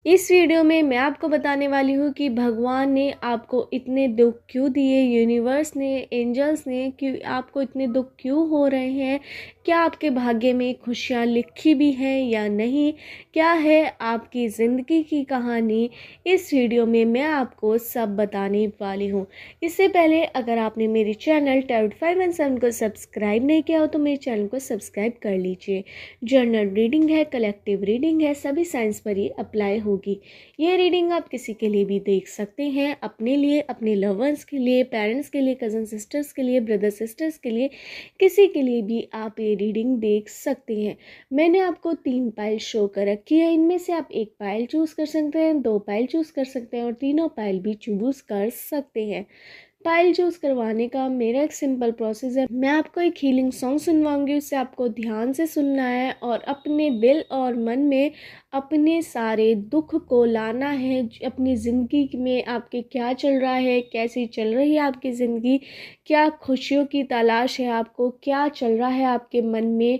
इस वीडियो में मैं आपको बताने वाली हूँ कि भगवान ने आपको इतने दुख क्यों दिए, यूनिवर्स ने, एंजल्स ने कि आपको इतने दुख क्यों हो रहे हैं। क्या आपके भाग्य में खुशियाँ लिखी भी हैं या नहीं, क्या है आपकी ज़िंदगी की कहानी। इस वीडियो में मैं आपको सब बताने वाली हूँ। इससे पहले अगर आपने मेरे चैनल टैरोट 517 को सब्सक्राइब नहीं किया हो तो मेरे चैनल को सब्सक्राइब कर लीजिए। जर्नल रीडिंग है, कलेक्टिव रीडिंग है, सभी साइंस पर ही अप्लाई होगी। ये रीडिंग आप किसी के लिए भी देख सकते हैं, अपने लिए, अपने लवर्स के लिए, पेरेंट्स के लिए, कज़न सिस्टर्स के लिए, ब्रदर सिस्टर्स के लिए, किसी के लिए भी आप ये रीडिंग देख सकते हैं। मैंने आपको 3 पाइल शो कर रखी है। इनमें से आप 1 पाइल चूज़ कर सकते हैं, 2 पाइल चूज़ कर सकते हैं और तीनों पाइल भी चूज़ कर सकते हैं। पाइल चूज़ करवाने का मेरा एक सिंपल प्रोसेस है। मैं आपको एक हीलिंग सॉन्ग सुनवाऊंगी, उससे आपको ध्यान से सुनना है और अपने दिल और मन में अपने सारे दुख को लाना है। अपनी ज़िंदगी में आपके क्या चल रहा है, कैसी चल रही है आपकी ज़िंदगी, क्या खुशियों की तलाश है आपको, क्या चल रहा है आपके मन में,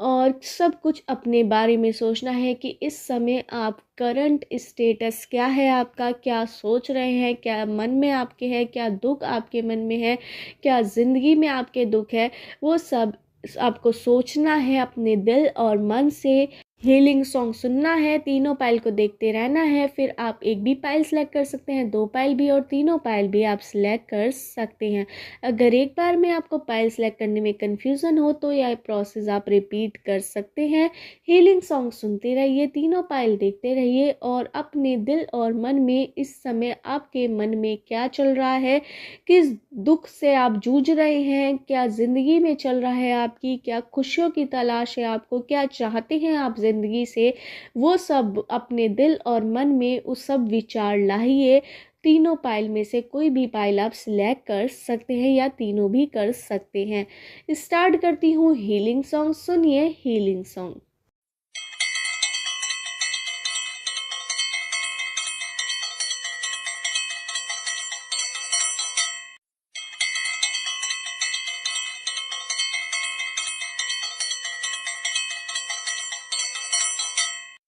और सब कुछ अपने बारे में सोचना है कि इस समय आप करंट स्टेटस क्या है आपका, क्या सोच रहे हैं, क्या मन में आपके है, क्या दुख आपके मन में है, क्या ज़िंदगी में आपके दुख है। वो सब आपको सोचना है अपने दिल और मन से। हीलिंग सॉन्ग सुनना है, तीनों पाइल को देखते रहना है। फिर आप एक भी पाइल सेलेक्ट कर सकते हैं, 2 पाइल भी और तीनों पाइल भी आप सिलेक्ट कर सकते हैं। अगर एक बार में आपको पाइल सेलेक्ट करने में कन्फ्यूज़न हो तो यह प्रोसेस आप रिपीट कर सकते हैं। हीलिंग सॉन्ग सुनते रहिए, तीनों पाइल देखते रहिए और अपने दिल और मन में इस समय आपके मन में क्या चल रहा है, किस दुख से आप जूझ रहे हैं, क्या ज़िंदगी में चल रहा है आपकी, क्या खुशियों की तलाश है आपको, क्या चाहते हैं आप ज़िंदगी से, वो सब अपने दिल और मन में उस सब विचार लाइए। तीनों पाइल में से कोई भी पाइल आप सिलेक्ट कर सकते हैं या तीनों भी कर सकते हैं। स्टार्ट करती हूँ हीलिंग सॉन्ग। सुनिए हीलिंग सॉन्ग।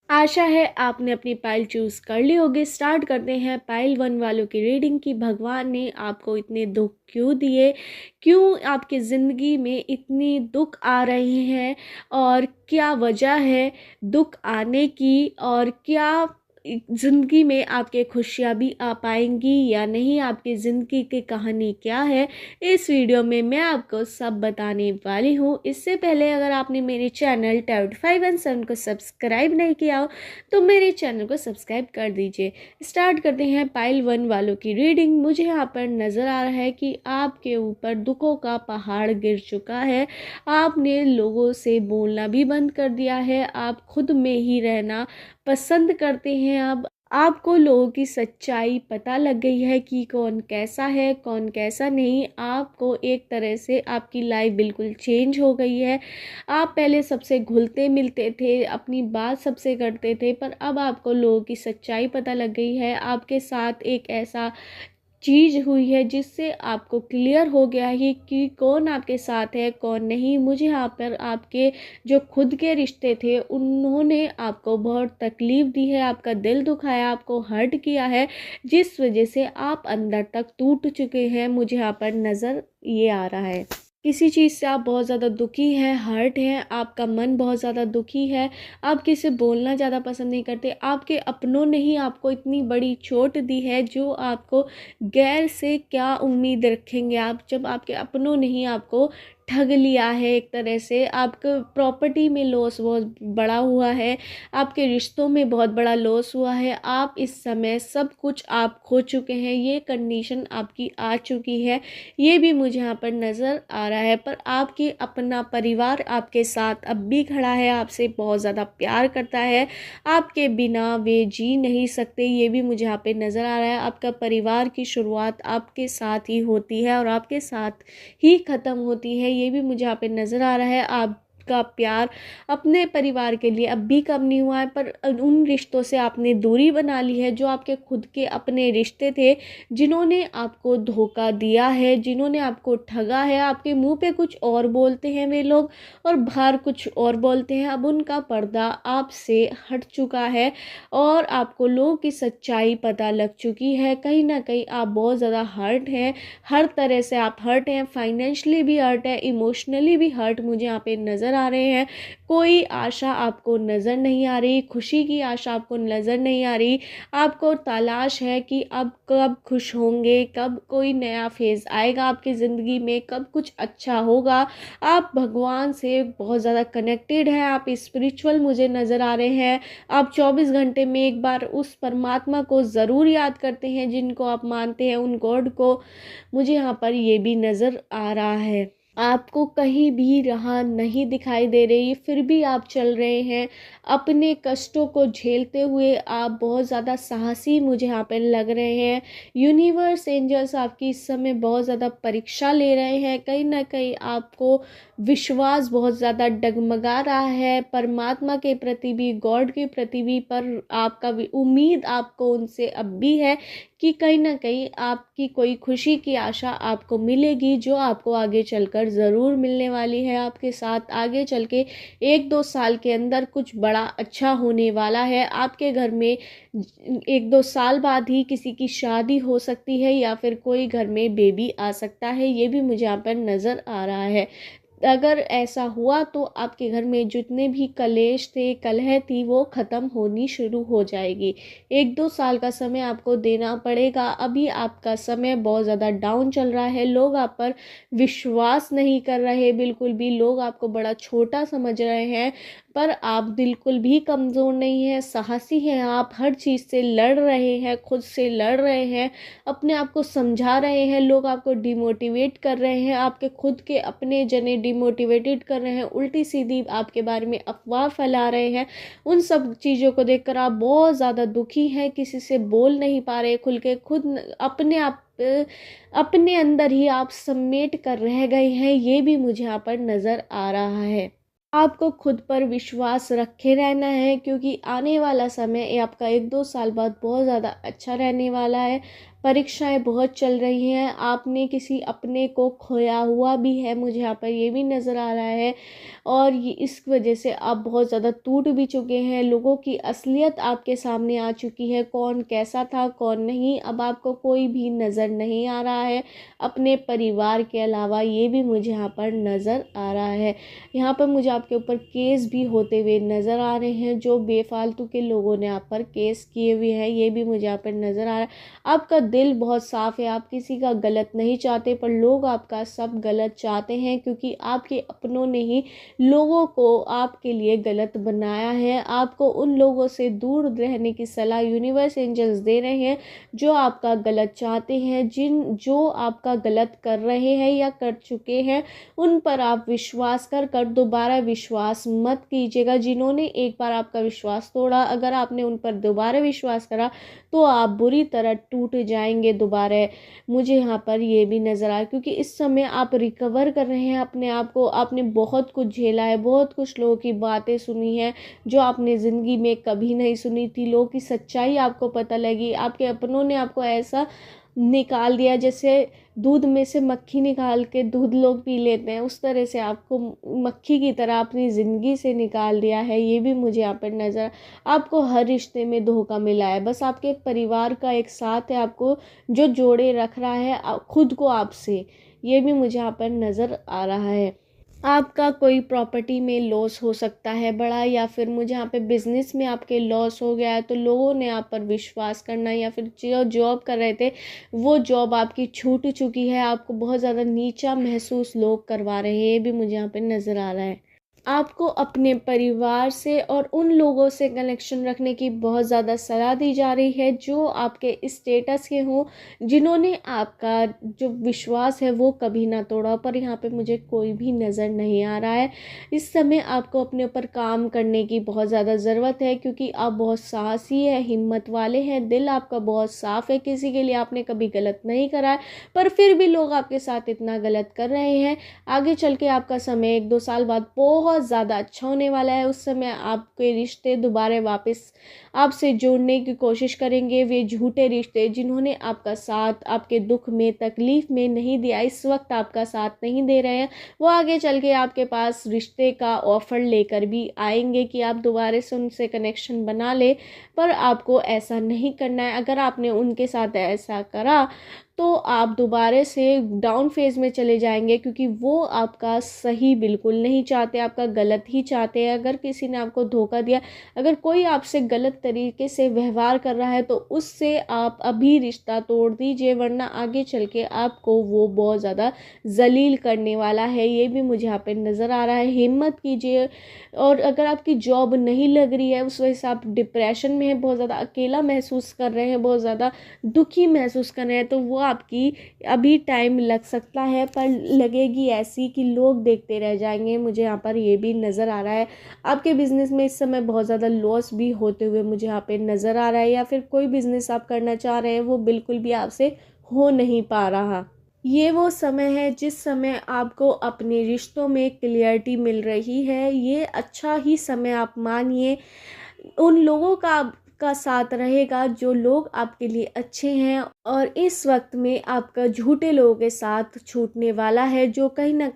आशा है आपने अपनी पाइल चूज़ कर ली होगी। स्टार्ट करते हैं पाइल 1 वालों की रीडिंग की भगवान ने आपको इतने दुख क्यों दिए, क्यों आपकी ज़िंदगी में इतनी दुख आ रहे हैं और क्या वजह है दुख आने की, और क्या ज़िंदगी में आपके खुशियाँ भी आ पाएंगी या नहीं, आपकी ज़िंदगी की कहानी क्या है। इस वीडियो में मैं आपको सब बताने वाली हूँ। इससे पहले अगर आपने मेरे चैनल टैरोट 517 को सब्सक्राइब नहीं किया हो तो मेरे चैनल को सब्सक्राइब कर दीजिए। स्टार्ट करते हैं पाइल 1 वालों की रीडिंग। मुझे यहाँ पर नज़र आ रहा है कि आपके ऊपर दुखों का पहाड़ गिर चुका है। आपने लोगों से बोलना भी बंद कर दिया है, आप खुद में ही रहना पसंद करते हैं। अब आपको लोगों की सच्चाई पता लग गई है कि कौन कैसा है, कौन कैसा नहीं। आपको एक तरह से आपकी लाइफ बिल्कुल चेंज हो गई है। आप पहले सबसे घुलते मिलते थे, अपनी बात सबसे करते थे, पर अब आपको लोगों की सच्चाई पता लग गई है। आपके साथ एक ऐसा चीज़ हुई है जिससे आपको क्लियर हो गया है कि कौन आपके साथ है, कौन नहीं। मुझे यहाँ पर आपके जो खुद के रिश्ते थे उन्होंने आपको बहुत तकलीफ़ दी है, आपका दिल दुखाया, आपको हर्ट किया है, जिस वजह से आप अंदर तक टूट चुके हैं। मुझे यहाँ पर नज़र ये आ रहा है किसी चीज़ से आप बहुत ज़्यादा दुखी हैं, हर्ट हैं, आपका मन बहुत ज़्यादा दुखी है। आप किसी से बोलना ज़्यादा पसंद नहीं करते। आपके अपनों ने ही आपको इतनी बड़ी चोट दी है जो आपको गैर से क्या उम्मीद रखेंगे आप, जब आपके अपनों ने ही आपको ठग लिया है। एक तरह से आपको प्रॉपर्टी में लॉस बहुत बड़ा हुआ है, आपके रिश्तों में बहुत बड़ा लॉस हुआ है। आप इस समय सब कुछ आप खो चुके हैं, ये कंडीशन आपकी आ चुकी है, ये भी मुझे यहाँ पर नज़र आ रहा है। पर आपके अपना परिवार आपके साथ अब भी खड़ा है, आपसे बहुत ज़्यादा प्यार करता है, आपके बिना वे जी नहीं सकते, ये भी मुझे यहाँ पे नज़र आ रहा है। आपका परिवार की शुरुआत आपके साथ ही होती है और आपके साथ ही ख़त्म होती है, ये भी मुझे यहाँ पे नज़र आ रहा है। आप का प्यार अपने परिवार के लिए अब भी कम नहीं हुआ है, पर उन रिश्तों से आपने दूरी बना ली है जो आपके खुद के अपने रिश्ते थे, जिन्होंने आपको धोखा दिया है, जिन्होंने आपको ठगा है। आपके मुंह पे कुछ और बोलते हैं वे लोग और बाहर कुछ और बोलते हैं। अब उनका पर्दा आपसे हट चुका है और आपको लोगों की सच्चाई पता लग चुकी है। कहीं ना कहीं आप बहुत ज़्यादा हर्ट हैं, हर तरह से आप हर्ट हैं, फाइनेंशियली भी हर्ट है, इमोशनली भी हर्ट मुझे यहाँ पे नज़र आ रहे हैं। कोई आशा आपको नज़र नहीं आ रही, खुशी की आशा आपको नज़र नहीं आ रही। आपको तलाश है कि अब कब खुश होंगे, कब कोई नया फेज़ आएगा आपकी ज़िंदगी में, कब कुछ अच्छा होगा। आप भगवान से बहुत ज़्यादा कनेक्टेड हैं, आप स्पिरिचुअल मुझे नज़र आ रहे हैं। आप 24 घंटे में एक बार उस परमात्मा को ज़रूर याद करते हैं जिनको आप मानते हैं, उन गॉड को। मुझे यहाँ पर ये भी नज़र आ रहा है। आपको कहीं भी राह नहीं दिखाई दे रही, फिर भी आप चल रहे हैं अपने कष्टों को झेलते हुए। आप बहुत ज़्यादा साहसी मुझे यहाँ पर लग रहे हैं। यूनिवर्स, एंजल्स आपकी इस समय बहुत ज़्यादा परीक्षा ले रहे हैं। कहीं ना कहीं आपको विश्वास बहुत ज़्यादा डगमगा रहा है, परमात्मा के प्रति भी, गॉड के प्रति भी, पर आपका भी उम्मीद आपको उनसे अब भी है कि कहीं ना कहीं आपकी कोई खुशी की आशा आपको मिलेगी, जो आपको आगे चलकर ज़रूर मिलने वाली है। आपके साथ आगे चल के 1-2 साल के अंदर कुछ बड़ा अच्छा होने वाला है। आपके घर में 1-2 साल बाद ही किसी की शादी हो सकती है या फिर कोई घर में बेबी आ सकता है, ये भी मुझे यहाँ पर नज़र आ रहा है। अगर ऐसा हुआ तो आपके घर में जितने भी कलेश थे, कलह थी, वो ख़त्म होनी शुरू हो जाएगी। 1-2 साल का समय आपको देना पड़ेगा। अभी आपका समय बहुत ज़्यादा डाउन चल रहा है, लोग आप पर विश्वास नहीं कर रहे बिल्कुल भी, लोग आपको बड़ा छोटा समझ रहे हैं, पर आप बिल्कुल भी कमज़ोर नहीं हैं, साहसी हैं। आप हर चीज़ से लड़ रहे हैं, खुद से लड़ रहे हैं, अपने आप को समझा रहे हैं। लोग आपको डिमोटिवेट कर रहे हैं, आपके खुद के अपने जने डिमोटिवेटेड कर रहे हैं, उल्टी सीधी आपके बारे में अफवाह फैला रहे हैं। उन सब चीज़ों को देखकर आप बहुत ज़्यादा दुखी हैं, किसी से बोल नहीं पा रहे खुल के, खुद अपने आप अपने अंदर ही आप समेट कर रह गए हैं। ये भी मुझे यहाँ पर नज़र आ रहा है। आपको खुद पर विश्वास रखे रहना है, क्योंकि आने वाला समय ये आपका 1-2 साल बाद बहुत ज़्यादा अच्छा रहने वाला है। परीक्षाएं बहुत चल रही हैं, आपने किसी अपने को खोया हुआ भी है, मुझे यहाँ पर ये भी नज़र आ रहा है। और ये इस वजह से आप बहुत ज़्यादा टूट भी चुके हैं। लोगों की असलियत आपके सामने आ चुकी है, कौन कैसा था कौन नहीं, अब आपको कोई भी नज़र नहीं आ रहा है अपने परिवार के अलावा। ये भी मुझे यहाँ पर नज़र आ रहा है। यहाँ पर मुझे आपके ऊपर केस भी होते हुए नज़र आ रहे हैं, जो बेफालतू के लोगों ने आप पर केस किए हुए हैं, ये भी मुझे यहाँ पर नज़र आ रहा है। आपका दिल बहुत साफ़ है, आप किसी का गलत नहीं चाहते, पर लोग आपका सब गलत चाहते हैं, क्योंकि आपके अपनों ने ही लोगों को आपके लिए गलत बनाया है। आपको उन लोगों से दूर रहने की सलाह यूनिवर्स, एंजल्स दे रहे हैं जो आपका गलत चाहते हैं, जो आपका गलत कर रहे हैं या कर चुके हैं। उन पर आप विश्वास कर दोबारा विश्वास मत कीजिएगा। जिन्होंने एक बार आपका विश्वास तोड़ा, अगर आपने उन पर दोबारा विश्वास करा तो आप बुरी तरह टूट जाएंगे दोबारा। मुझे यहाँ पर ये भी नज़र आया, क्योंकि इस समय आप रिकवर कर रहे हैं अपने आप को। आपने बहुत कुछ झेला है, बहुत कुछ लोगों की बातें सुनी है जो आपने ज़िंदगी में कभी नहीं सुनी थी। लोगों की सच्चाई आपको पता लगी, आपके अपनों ने आपको ऐसा निकाल दिया जैसे दूध में से मक्खी निकाल के दूध लोग पी लेते हैं, उस तरह से आपको मक्खी की तरह अपनी ज़िंदगी से निकाल दिया है। ये भी मुझे यहाँ पर नज़र, आपको हर रिश्ते में धोखा मिला है, बस आपके परिवार का एक साथ है आपको जो जोड़े रख रहा है खुद को आपसे। ये भी मुझे यहाँ पर नज़र आ रहा है। आपका कोई प्रॉपर्टी में लॉस हो सकता है बड़ा, या फिर मुझे यहाँ पे बिजनेस में आपके लॉस हो गया है, तो लोगों ने आप पर विश्वास करना, या फिर जो जॉब कर रहे थे वो जॉब आपकी छूट चुकी है, आपको बहुत ज़्यादा नीचा महसूस लोग करवा रहे हैं। ये भी मुझे यहाँ पे नज़र आ रहा है। आपको अपने परिवार से और उन लोगों से कनेक्शन रखने की बहुत ज़्यादा सलाह दी जा रही है जो आपके स्टेटस के हों, जिन्होंने आपका जो विश्वास है वो कभी ना तोड़ा, पर यहाँ पे मुझे कोई भी नज़र नहीं आ रहा है। इस समय आपको अपने ऊपर काम करने की बहुत ज़्यादा ज़रूरत है, क्योंकि आप बहुत साहसी है, हिम्मत वाले हैं, दिल आपका बहुत साफ़ है, किसी के लिए आपने कभी गलत नहीं करा है, पर फिर भी लोग आपके साथ इतना गलत कर रहे हैं। आगे चल के आपका समय 1-2 साल बाद बहुत बहुत ज़्यादा अच्छा होने वाला है। उस समय आपके रिश्ते दोबारा वापस आपसे जोड़ने की कोशिश करेंगे। वे झूठे रिश्ते जिन्होंने आपका साथ आपके दुख में तकलीफ़ में नहीं दिया, इस वक्त आपका साथ नहीं दे रहे हैं, वो आगे चल के आपके पास रिश्ते का ऑफ़र लेकर भी आएंगे कि आप दोबारा से उनसे कनेक्शन बना ले। पर आपको ऐसा नहीं करना है। अगर आपने उनके साथ ऐसा करा तो आप दोबारा से डाउन फेज़ में चले जाएंगे, क्योंकि वो आपका सही बिल्कुल नहीं चाहते, आपका गलत ही चाहते हैं। अगर किसी ने आपको धोखा दिया, अगर कोई आपसे गलत तरीके से व्यवहार कर रहा है, तो उससे आप अभी रिश्ता तोड़ दीजिए, वरना आगे चल के आपको वो बहुत ज़्यादा ज़लील करने वाला है। ये भी मुझे यहाँ पे नज़र आ रहा है। हिम्मत कीजिए। और अगर आपकी जॉब नहीं लग रही है, उस वजह से आप डिप्रेशन में हैं, बहुत ज़्यादा अकेला महसूस कर रहे हैं, बहुत ज़्यादा दुखी महसूस कर रहे हैं, तो वो आपकी अभी टाइम लग सकता है, पर लगेगी ऐसी कि लोग देखते रह जाएंगे। मुझे यहाँ पर ये भी नज़र आ रहा है। आपके बिज़नेस में इस समय बहुत ज़्यादा लॉस भी होते हुए मुझे यहाँ पे नज़र आ रहा है, या फिर कोई बिज़नेस आप करना चाह रहे हैं वो बिल्कुल भी आपसे हो नहीं पा रहा। ये वो समय है जिस समय आपको अपने रिश्तों में क्लियरिटी मिल रही है। ये अच्छा ही समय आप मानिए। उन लोगों का साथ रहेगा जो लोग आपके लिए अच्छे हैं, और इस वक्त में आपका झूठे लोगों के साथ छूटने वाला है, जो कहीं ना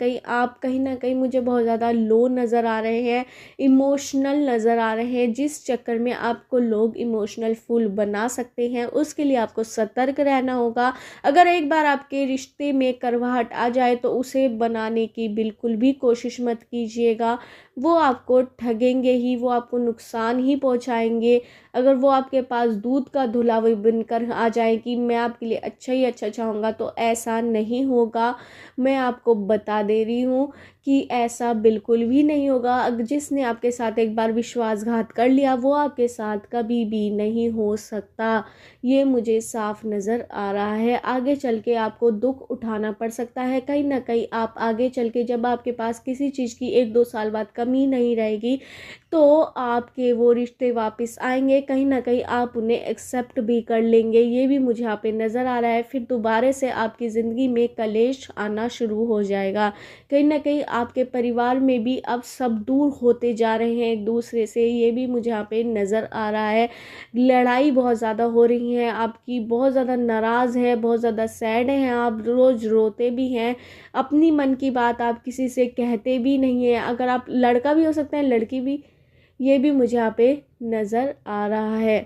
कहीं मुझे बहुत ज़्यादा लो नज़र आ रहे हैं, इमोशनल नज़र आ रहे हैं, जिस चक्कर में आपको लोग इमोशनल फुल बना सकते हैं। उसके लिए आपको सतर्क रहना होगा। अगर एक बार आपके रिश्ते में करवाहट आ जाए तो उसे बनाने की बिल्कुल भी कोशिश मत कीजिएगा। वो आपको ठगेंगे ही, वो आपको नुकसान ही पहुंचाएंगे। अगर वो आपके पास दूध का धुला हुआ बनकर आ जाए कि मैं आपके लिए अच्छा ही अच्छा चाहूँगा, तो ऐसा नहीं होगा। मैं आपको बता दे रही हूँ कि ऐसा बिल्कुल भी नहीं होगा। अगर जिसने आपके साथ एक बार विश्वासघात कर लिया, वो आपके साथ कभी भी नहीं हो सकता। ये मुझे साफ नज़र आ रहा है। आगे चल के आपको दुख उठाना पड़ सकता है। कहीं ना कहीं आप आगे चल के, जब आपके पास किसी चीज़ की 1-2 साल बाद कमी नहीं रहेगी, तो आपके वो रिश्ते वापस आएंगे। कहीं ना कहीं आप उन्हें एक्सेप्ट भी कर लेंगे। ये भी मुझे यहाँ पे नज़र आ रहा है। फिर दोबारा से आपकी ज़िंदगी में कलेश आना शुरू हो जाएगा। कहीं ना कहीं आपके परिवार में भी अब सब दूर होते जा रहे हैं एक दूसरे से। ये भी मुझे यहाँ पे नज़र आ रहा है। लड़ाई बहुत ज़्यादा हो रही है, आपकी बहुत ज़्यादा नाराज़ है, बहुत ज़्यादा सैड हैं, आप रोज़ रोते भी हैं। अपनी मन की बात आप किसी से कहते भी नहीं हैं। अगर आप लड़का भी हो सकता है, लड़की भी, ये भी मुझे यहाँ पे नज़र आ रहा है।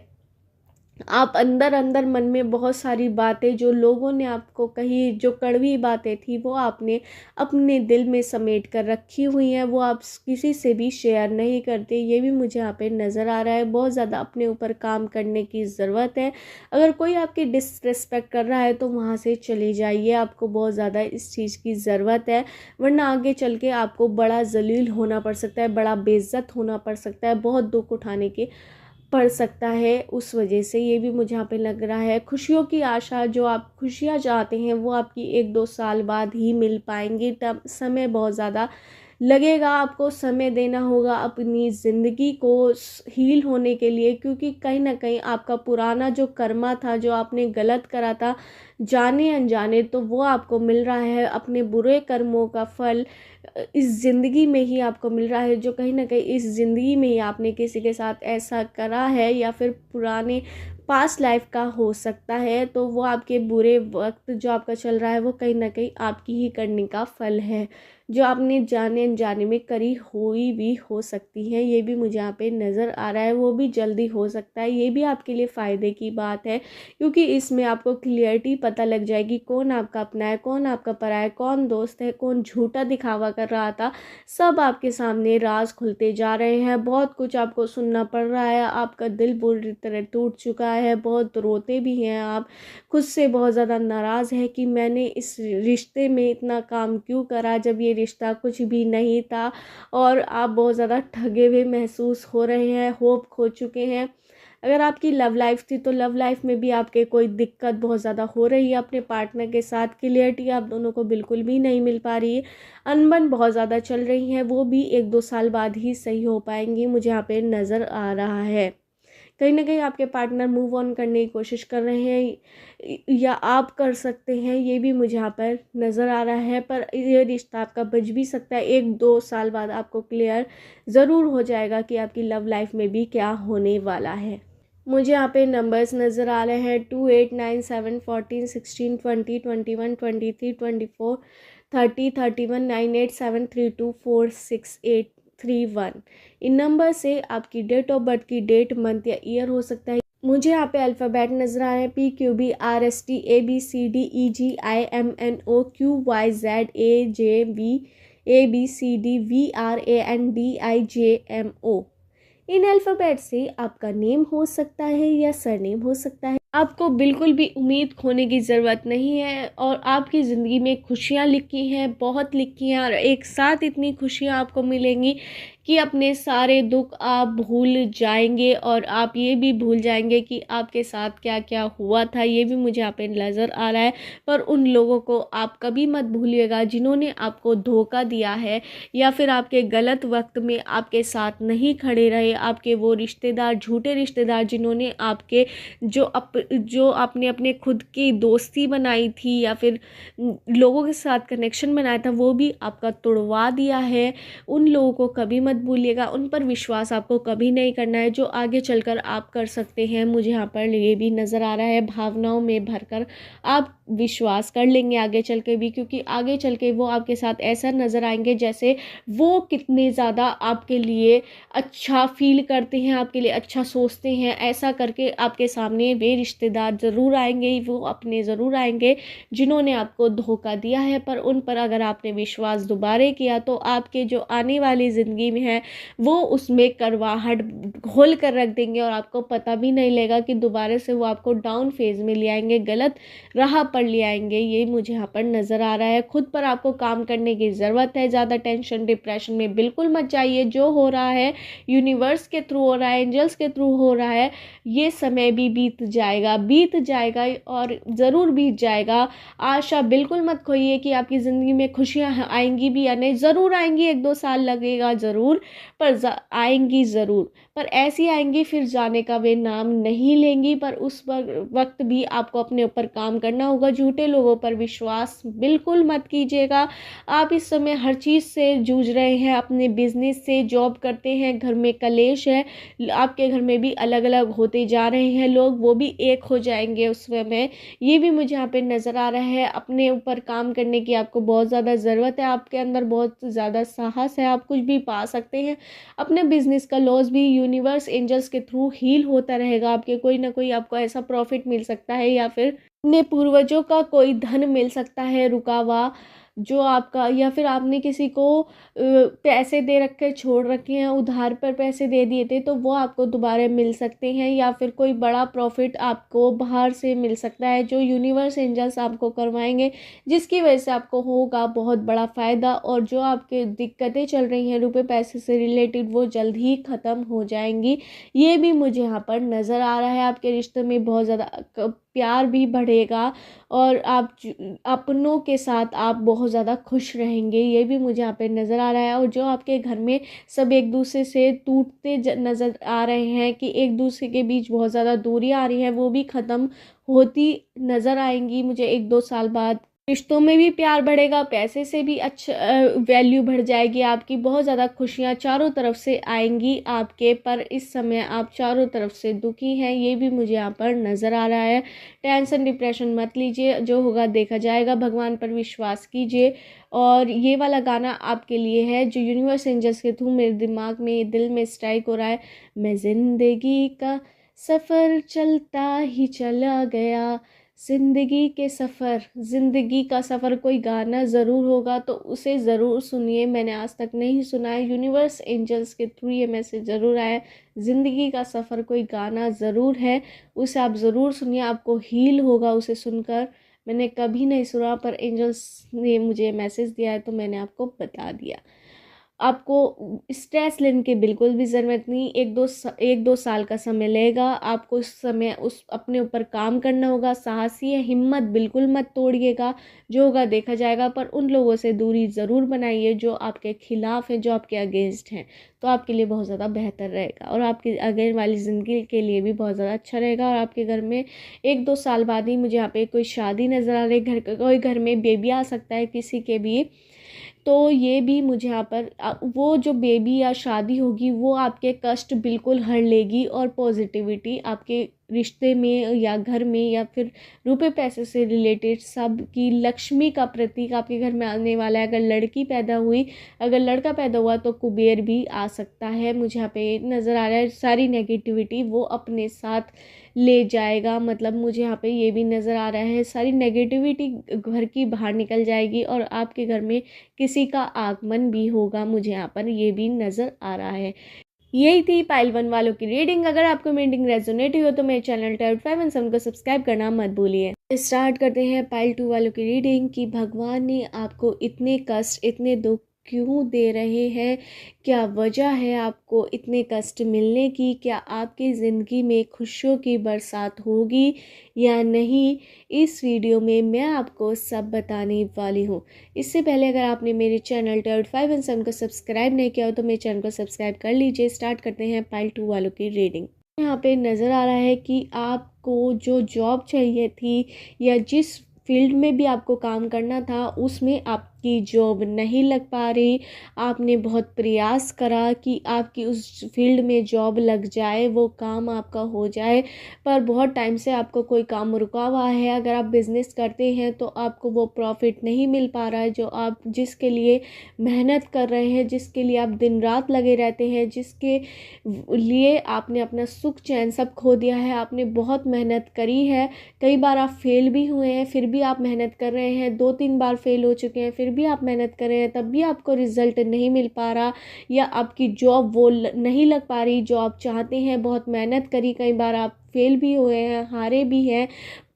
आप अंदर अंदर मन में बहुत सारी बातें जो लोगों ने आपको कही, जो कड़वी बातें थी, वो आपने अपने दिल में समेट कर रखी हुई हैं, वो आप किसी से भी शेयर नहीं करते। ये भी मुझे यहाँ पे नज़र आ रहा है। बहुत ज़्यादा अपने ऊपर काम करने की ज़रूरत है। अगर कोई आपकी डिसरिस्पेक्ट कर रहा है तो वहाँ से चली जाइए। आपको बहुत ज़्यादा इस चीज़ की ज़रूरत है, वरना आगे चल के आपको बड़ा जलील होना पड़ सकता है, बड़ा बेइज्जत होना पड़ सकता है, बहुत दुख उठाने के पड़ सकता है उस वजह से। ये भी मुझे यहाँ पे लग रहा है। खुशियों की आशा, जो आप खुशियाँ चाहते हैं, वो आपकी 1-2 साल बाद ही मिल पाएंगी। तब समय बहुत ज़्यादा लगेगा, आपको समय देना होगा अपनी ज़िंदगी को हील होने के लिए, क्योंकि कहीं ना कहीं आपका पुराना जो कर्मा था, जो आपने गलत करा था जाने अनजाने, तो वो आपको मिल रहा है। अपने बुरे कर्मों का फल इस ज़िंदगी में ही आपको मिल रहा है, जो कहीं ना कहीं इस ज़िंदगी में ही आपने किसी के साथ ऐसा करा है, या फिर पुराने पास्ट लाइफ का हो सकता है। तो वो आपके बुरे वक्त जो आपका चल रहा है, वो कहीं ना कहीं आपकी ही करने का फल है, जो आपने जाने अनजाने में करी हुई भी हो सकती है। ये भी मुझे यहाँ पे नज़र आ रहा है। वो भी जल्दी हो सकता है। ये भी आपके लिए फ़ायदे की बात है, क्योंकि इसमें आपको क्लियरिटी पता लग जाएगी कौन आपका अपना है, कौन आपका पराया है, कौन दोस्त है, कौन झूठा दिखावा कर रहा था। सब आपके सामने राज खुलते जा रहे हैं। बहुत कुछ आपको सुनना पड़ रहा है। आपका दिल बुरी तरह टूट चुका है, बहुत रोते भी हैं आप, खुद से बहुत ज़्यादा नाराज़ है कि मैंने इस रिश्ते में इतना काम क्यों करा, जब ये रिश्ता कुछ भी नहीं था। और आप बहुत ज़्यादा ठगे हुए महसूस हो रहे हैं, होप खो चुके हैं। अगर आपकी लव लाइफ थी, तो लव लाइफ में भी आपके कोई दिक्कत बहुत ज़्यादा हो रही है अपने पार्टनर के साथ। क्लियरिटी आप दोनों को बिल्कुल भी नहीं मिल पा रही है। अनबन बहुत ज़्यादा चल रही है, वो भी 1-2 साल बाद ही सही हो पाएंगी, मुझे यहाँ पे नज़र आ रहा है। कहीं ना कहीं आपके पार्टनर मूव ऑन करने की कोशिश कर रहे हैं या आप कर सकते हैं, ये भी मुझे यहाँ पर नज़र आ रहा है। पर ये रिश्ता आपका बच भी सकता है, 1-2 साल बाद आपको क्लियर ज़रूर हो जाएगा कि आपकी लव लाइफ में भी क्या होने वाला है। मुझे यहाँ पे नंबर्स नज़र आ रहे हैं 2, 8, 9, 7, 14, 16, 20, 21, 23, 24, 30, 31, 9, 8, 7, 3, 2, 4, 6, 8, 3, 1। इन नंबर से आपकी डेट ऑफ बर्थ की डेट, मंथ या ईयर हो सकता है। मुझे यहाँ पे अल्फ़ाबेट नज़र आ रहे हैं PQB RSTABCDEGIMNOQYZAJBVRANDIJMO। इन अल्फ़ाबेट से आपका नेम हो सकता है या सरनेम हो सकता है। आपको बिल्कुल भी उम्मीद खोने की ज़रूरत नहीं है और आपकी ज़िंदगी में खुशियाँ लिखी हैं, बहुत लिखी हैं, और एक साथ इतनी खुशियाँ आपको मिलेंगी कि अपने सारे दुख आप भूल जाएंगे और आप ये भी भूल जाएंगे कि आपके साथ क्या क्या हुआ था। ये भी मुझे यहाँ पे नज़र आ रहा है। पर उन लोगों को आप कभी मत भूलिएगा जिन्होंने आपको धोखा दिया है या फिर आपके गलत वक्त में आपके साथ नहीं खड़े रहे। आपके वो रिश्तेदार, झूठे रिश्तेदार जिन्होंने आपके जो आपने अपने खुद की दोस्ती बनाई थी या फिर लोगों के साथ कनेक्शन बनाया था, वो भी आपका तोड़वा दिया है। उन लोगों को कभी मत भूलिएगा, उन पर विश्वास आपको कभी नहीं करना है जो आगे चलकर आप कर सकते हैं। मुझे यहाँ पर ये भी नज़र आ रहा है, भावनाओं में भरकर आप विश्वास कर लेंगे आगे चल के भी, क्योंकि आगे चल के वो आपके साथ ऐसा नज़र आएंगे जैसे वो कितने ज़्यादा आपके लिए अच्छा फील करते हैं, आपके लिए अच्छा सोचते हैं। ऐसा करके आपके सामने वे रिश्तेदार ज़रूर आएंगे, वो अपने ज़रूर आएंगे जिन्होंने आपको धोखा दिया है। पर उन पर अगर आपने विश्वास दोबारा किया तो आपके जो आने वाली ज़िंदगी में है वो उसमें करवाहट घोल कर रख देंगे और आपको पता भी नहीं लगेगा कि दोबारा से वो आपको डाउन फेज में ले आएंगे, गलत राह पर ले आएंगे। ये मुझे यहाँ पर नज़र आ रहा है। खुद पर आपको काम करने की ज़रूरत है। ज़्यादा टेंशन डिप्रेशन में बिल्कुल मत जाइए। जो हो रहा है यूनिवर्स के थ्रू हो रहा है, एंजल्स के थ्रू हो रहा है, ये समय भी बीत जाएगा और ज़रूर बीत जाएगा। आशा बिल्कुल मत खोइए कि आपकी ज़िंदगी में खुशियाँ आएंगी भी या नहीं। ज़रूर आएंगी, 1-2 साल लगेगा ज़रूर, पर आएंगी ज़रूर। पर ऐसी आएंगी फिर जाने का वे नाम नहीं लेंगी। पर उस वक्त भी आपको अपने ऊपर काम करना होगा। झूठे लोगों पर विश्वास बिल्कुल मत कीजिएगा। आप इस समय हर चीज़ से जूझ रहे हैं, अपने बिजनेस से, जॉब करते हैं, घर में कलेश है, आपके घर में भी अलग अलग होते जा रहे हैं लोग, वो भी एक हो जाएंगे उस समय। ये भी मुझे यहाँ पे नज़र आ रहा है। अपने ऊपर काम करने की आपको बहुत ज़्यादा ज़रूरत है। आपके अंदर बहुत ज़्यादा साहस है, आप कुछ भी पा सकते हैं। अपने बिजनेस का लॉस भी यूनिवर्स एंजल्स के थ्रू हील होता रहेगा। आपके कोई ना कोई आपको ऐसा प्रॉफिट मिल सकता है या फिर अपने पूर्वजों का कोई धन मिल सकता है रुका हुआ, जो आपका, या फिर आपने किसी को पैसे दे रखे छोड़ रखे हैं, उधार पर पैसे दे दिए थे, तो वो आपको दोबारा मिल सकते हैं। या फिर कोई बड़ा प्रॉफिट आपको बाहर से मिल सकता है जो यूनिवर्स एंजल्स आपको करवाएंगे, जिसकी वजह से आपको होगा बहुत बड़ा फ़ायदा। और जो आपके दिक्कतें चल रही हैं रुपए पैसे से रिलेटेड, वो जल्द ही ख़त्म हो जाएंगी। ये भी मुझे यहाँ पर नज़र आ रहा है। आपके रिश्ते में बहुत ज़्यादा प्यार भी बढ़ेगा और आप अपनों के साथ आप बहुत ज़्यादा खुश रहेंगे। ये भी मुझे यहाँ पे नज़र आ रहा है। और जो आपके घर में सब एक दूसरे से टूटते नज़र आ रहे हैं कि एक दूसरे के बीच बहुत ज़्यादा दूरी आ रही है, वो भी ख़त्म होती नज़र आएंगी मुझे 1-2 साल बाद। रिश्तों में भी प्यार बढ़ेगा, पैसे से भी अच्छा वैल्यू बढ़ जाएगी आपकी। बहुत ज़्यादा खुशियाँ चारों तरफ से आएंगी आपके। पर इस समय आप चारों तरफ से दुखी हैं, ये भी मुझे यहाँ पर नज़र आ रहा है। टेंशन डिप्रेशन मत लीजिए, जो होगा देखा जाएगा। भगवान पर विश्वास कीजिए। और ये वाला गाना आपके लिए है जो यूनिवर्स एंजल्स के थ्रू मेरे दिमाग में, दिल में स्ट्राइक हो रहा है। मैं ज़िंदगी का सफ़र चलता ही चला गया, ज़िंदगी का सफ़र कोई गाना ज़रूर होगा, तो उसे ज़रूर सुनिए। मैंने आज तक नहीं सुना है, यूनिवर्स एंजल्स के थ्रू ये मैसेज ज़रूर आया। ज़िंदगी का सफ़र कोई गाना ज़रूर है, उसे आप ज़रूर सुनिए, आपको हील होगा उसे सुनकर। मैंने कभी नहीं सुना, पर एंजल्स ने मुझे मैसेज दिया है तो मैंने आपको बता दिया। आपको स्ट्रेस लेने की बिल्कुल भी ज़रूरत नहीं। 1-2 साल का समय लगेगा, आपको उस समय उस अपने ऊपर काम करना होगा। साहसी है, हिम्मत बिल्कुल मत तोड़िएगा, जो होगा देखा जाएगा। पर उन लोगों से दूरी ज़रूर बनाइए जो आपके खिलाफ हैं, जो आपके अगेंस्ट हैं, तो आपके लिए बहुत ज़्यादा बेहतर रहेगा और आपकी आगे वाली ज़िंदगी के लिए भी बहुत ज़्यादा अच्छा रहेगा। और आपके घर में 1-2 साल बाद ही मुझे यहाँ पे कोई शादी नज़र आ रही है, कोई घर में बेबी आ सकता है किसी के भी। तो ये भी मुझे यहाँ पर वो जो बेबी या शादी होगी वो आपके कष्ट बिल्कुल हर लेगी और पॉजिटिविटी आपके रिश्ते में या घर में या फिर रुपए पैसे से रिलेटेड सब की लक्ष्मी का प्रतीक आपके घर में आने वाला है। अगर लड़की पैदा हुई, अगर लड़का पैदा हुआ तो कुबेर भी आ सकता है। मुझे यहाँ पे नज़र आ रहा है सारी नेगेटिविटी वो अपने साथ ले जाएगा। मतलब मुझे यहाँ पे ये भी नज़र आ रहा है सारी नेगेटिविटी घर की बाहर निकल जाएगी और आपके घर में किसी का आगमन भी होगा। मुझे यहाँ पर ये भी नज़र आ रहा है। यही थी पाइल 1 वालों की रीडिंग। अगर आपको रीडिंग रेजोनेट हो तो मेरे चैनल टैरोट 5 एंड 7 को सब्सक्राइब करना मत भूलिए। स्टार्ट करते हैं पाइल 2 वालों की रीडिंग कि भगवान ने आपको इतने कष्ट, इतने दुख क्यों दे रहे हैं, क्या वजह है आपको इतने कष्ट मिलने की, क्या आपकी ज़िंदगी में खुशियों की बरसात होगी या नहीं, इस वीडियो में मैं आपको सब बताने वाली हूँ। इससे पहले अगर आपने मेरे चैनल टैरोट 5 एंड 7 को सब्सक्राइब नहीं किया हो तो मेरे चैनल को सब्सक्राइब कर लीजिए। स्टार्ट करते हैं पाइल 2 वालों की रीडिंग। यहाँ पे नज़र आ रहा है कि आपको जो जॉब चाहिए थी या जिस फील्ड में भी आपको काम करना था उसमें आपकी जॉब नहीं लग पा रही। आपने बहुत प्रयास करा कि आपकी उस फील्ड में जॉब लग जाए, वो काम आपका हो जाए, पर बहुत टाइम से आपको कोई काम रुका हुआ है। अगर आप बिज़नेस करते हैं तो आपको वो प्रॉफिट नहीं मिल पा रहा है जो आप जिसके लिए मेहनत कर रहे हैं, जिसके लिए आप दिन रात लगे रहते हैं, जिसके लिए आपने अपना सुख चैन सब खो दिया है। आपने बहुत मेहनत करी है, कई बार आप फेल भी हुए हैं, फिर भी आप मेहनत कर रहे हैं। 2-3 बार फेल हो चुके हैं, फिर भी आप मेहनत कर रहे हैं, तब भी आपको रिजल्ट नहीं मिल पा रहा या आपकी जॉब वो नहीं लग पा रही जो आप चाहते हैं। बहुत मेहनत करी, कई बार आप फेल भी हुए हैं, हारे भी हैं,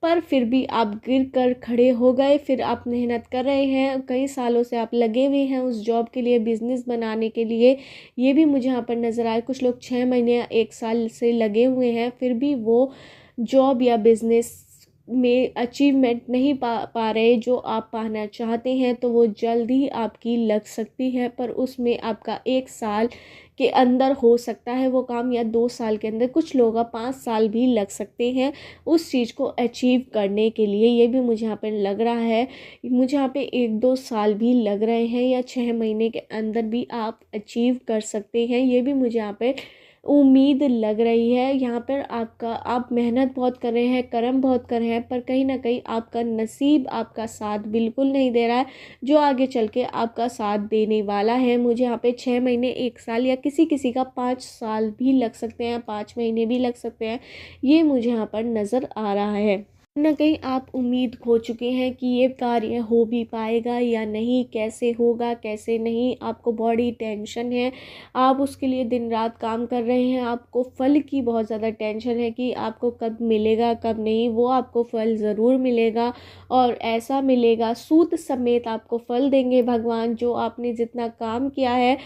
पर फिर भी आप गिर कर खड़े हो गए। फिर आप मेहनत कर रहे हैं, कई सालों से आप लगे हुए हैं उस जॉब के लिए, बिज़नेस बनाने के लिए। ये भी मुझे यहाँ पर नज़र आया। कुछ लोग 6 महीने या 1 साल से लगे हुए हैं, फिर भी वो जॉब या बिज़नेस में अचीवमेंट नहीं पा रहे जो आप पाना चाहते हैं। तो वो जल्द ही आपकी लग सकती है, पर उसमें आपका 1 साल के अंदर हो सकता है वो काम, या 2 साल के अंदर, कुछ लोगों का 5 साल भी लग सकते हैं उस चीज़ को अचीव करने के लिए। ये भी मुझे यहाँ पे लग रहा है। मुझे यहाँ पे 1-2 साल भी लग रहे हैं या 6 महीने के अंदर भी आप अचीव कर सकते हैं। ये भी मुझे यहाँ पे उम्मीद लग रही है। यहाँ पर आप मेहनत बहुत कर रहे हैं, कर्म बहुत कर रहे हैं, पर कहीं ना कहीं आपका नसीब आपका साथ बिल्कुल नहीं दे रहा है जो आगे चल के आपका साथ देने वाला है। मुझे यहाँ पे 6 महीने, 1 साल या किसी किसी का 5 साल भी लग सकते हैं, 5 महीने भी लग सकते हैं। ये मुझे यहाँ पर नज़र आ रहा है। ना कहीं आप उम्मीद खो चुके हैं कि ये कार्य हो भी पाएगा या नहीं, कैसे होगा कैसे नहीं। आपको बड़ी टेंशन है, आप उसके लिए दिन रात काम कर रहे हैं। आपको फल की बहुत ज़्यादा टेंशन है कि आपको कब मिलेगा कब नहीं। वो आपको फल ज़रूर मिलेगा और ऐसा मिलेगा, सूद समेत आपको फल देंगे भगवान। जो आपने जितना काम किया है